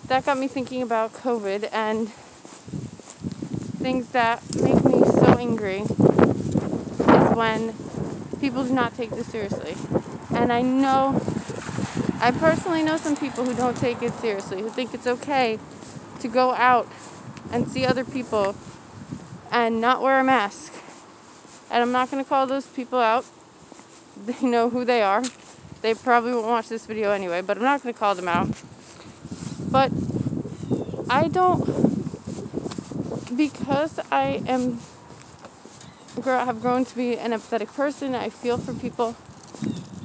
that got me thinking about COVID and things that make me so angry is when people do not take this seriously. And I personally know some people who don't take it seriously, who think it's okay to go out and see other people and not wear a mask. And I'm not going to call those people out. They know who they are. They probably won't watch this video anyway, but I'm not going to call them out. But because I have grown to be an empathetic person, I feel for people.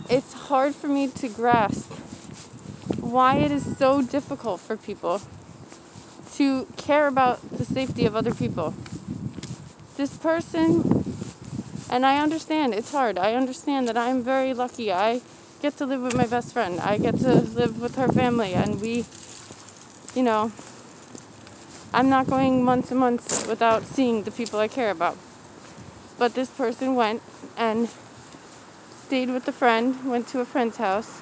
It's hard for me to grasp why it is so difficult for people to care about the safety of other people. This person, and I understand it's hard. I understand that I'm very lucky. I get to live with my best friend. I get to live with her family, and I'm not going months and months without seeing the people I care about. But this person went and stayed with a friend, went to a friend's house,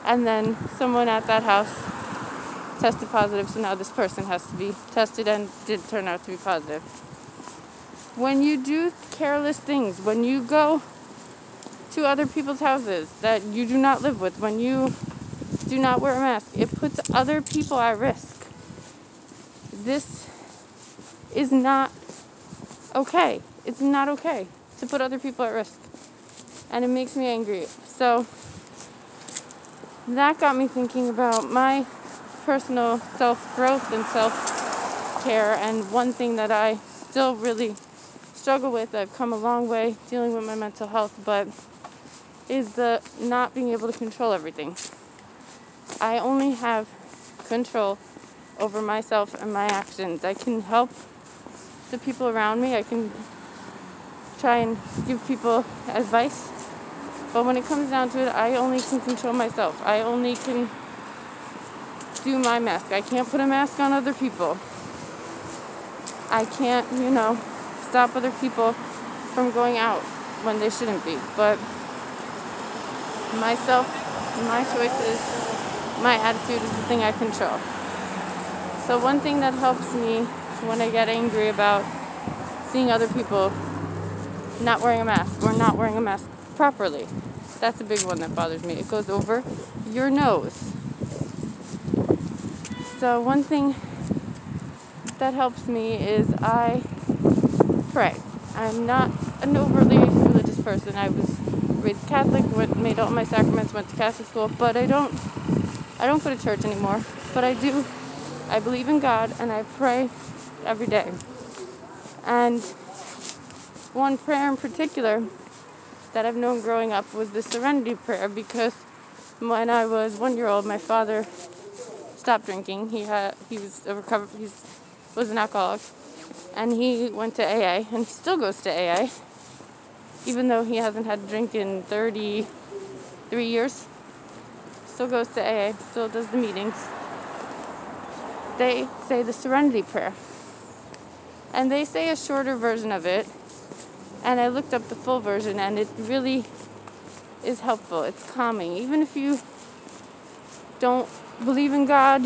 and then someone at that house tested positive, so now this person has to be tested and did turn out to be positive. When you do careless things, when you go to other people's houses that you do not live with, when you do not wear a mask, it puts other people at risk. This is not okay. It's not okay to put other people at risk. And it makes me angry. So that got me thinking about my personal self-growth and self-care. And one thing that I still really struggle with, I've come a long way dealing with my mental health, but is the not being able to control everything. I only have control over myself and my actions. I can help the people around me. I can try and give people advice. But when it comes down to it, I only can control myself. I only can do my mask. I can't put a mask on other people. I can't, stop other people from going out when they shouldn't be. But myself, my choices, my attitude is the thing I control. So one thing that helps me when I get angry about seeing other people not wearing a mask or not wearing a mask properly, that's a big one that bothers me. It goes over your nose. So one thing that helps me is I pray. I'm not an overly religious person. I was raised Catholic, made all my sacraments, went to Catholic school, but I don't go to church anymore. But I believe in God, and I pray every day. And one prayer in particular that I've known growing up was the Serenity Prayer, because when I was 1 year old, my father stopped drinking. He was an alcoholic, and he went to AA, and he still goes to AA, even though he hasn't had a drink in 33 years. Still goes to AA, still does the meetings. They say the Serenity Prayer, and they say a shorter version of it, and I looked up the full version, and it really is helpful. It's calming. Even if you don't believe in God,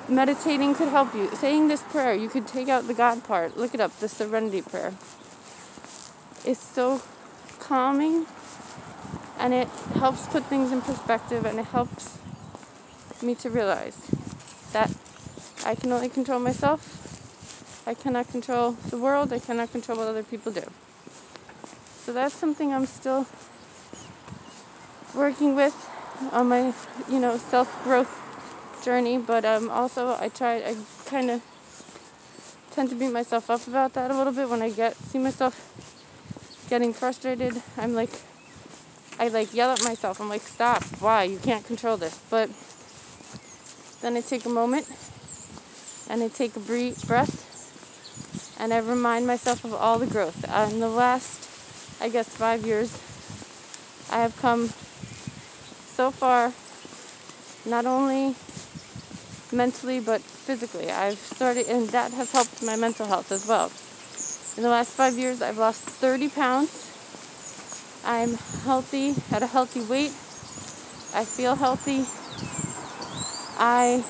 meditating could help you. Saying this prayer, you could take out the God part. Look it up, the Serenity Prayer. It's so calming, and it helps put things in perspective, and it helps me to realize that I can only control myself. I cannot control the world. I cannot control what other people do. So that's something I'm still working with on my, self-growth journey. But also I kind of tend to beat myself up about that a little bit when I see myself getting frustrated. I yell at myself. I'm like, stop. Why? You can't control this. But then I take a moment and I take a breath. And I remind myself of all the growth. In the last, 5 years, I have come so far, not only mentally, but physically. I've started, and that has helped my mental health as well. In the last 5 years, I've lost 30 pounds. I'm healthy, at a healthy weight. I feel healthy. I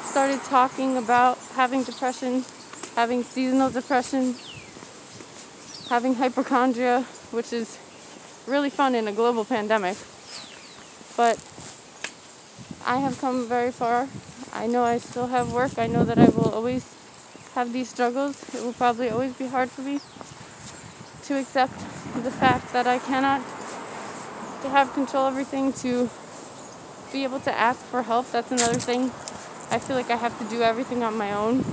started talking about having depression, having seasonal depression, having hypochondria, which is really fun in a global pandemic. But I have come very far. I know I still have work. I know that I will always have these struggles. It will probably always be hard for me to accept the fact that I cannot, to have control of everything, to be able to ask for help. That's another thing. I feel like I have to do everything on my own.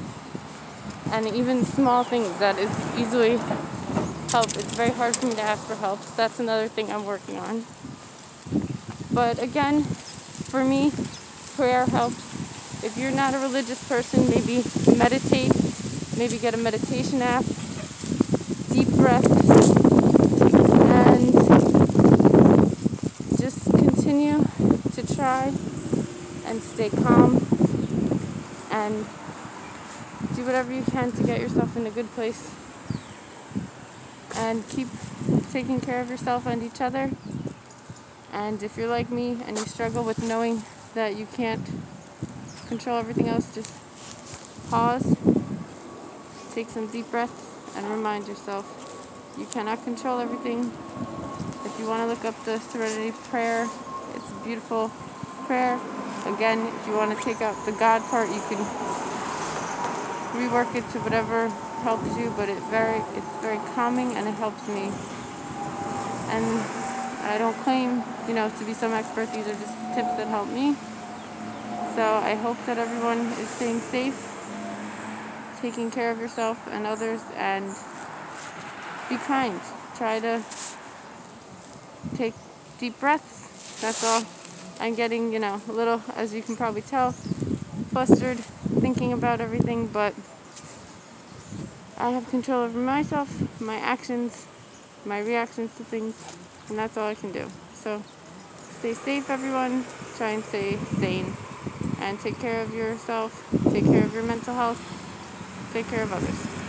And even small things that is easily help, it's very hard for me to ask for help. So that's another thing I'm working on. But again, for me, prayer helps. If you're not a religious person, maybe meditate. Maybe get a meditation app. Deep breath. And just continue to try and stay calm. And do whatever you can to get yourself in a good place. And keep taking care of yourself and each other. And if you're like me and you struggle with knowing that you can't control everything else, just pause, take some deep breaths, and remind yourself you cannot control everything. If you want to look up the Serenity Prayer, it's a beautiful prayer. Again, if you want to take out the God part, you can rework it to whatever helps you, but it's very calming and it helps me. And I don't claim, to be some expert. These are just tips that help me. So I hope that everyone is staying safe, taking care of yourself and others, and be kind. Try to take deep breaths. That's all. I'm getting, a little, as you can probably tell, flustered thinking about everything, but I have control over myself, my actions, my reactions to things, and that's all I can do. So stay safe, everyone. Try and stay sane. And take care of yourself. Take care of your mental health. Take care of others.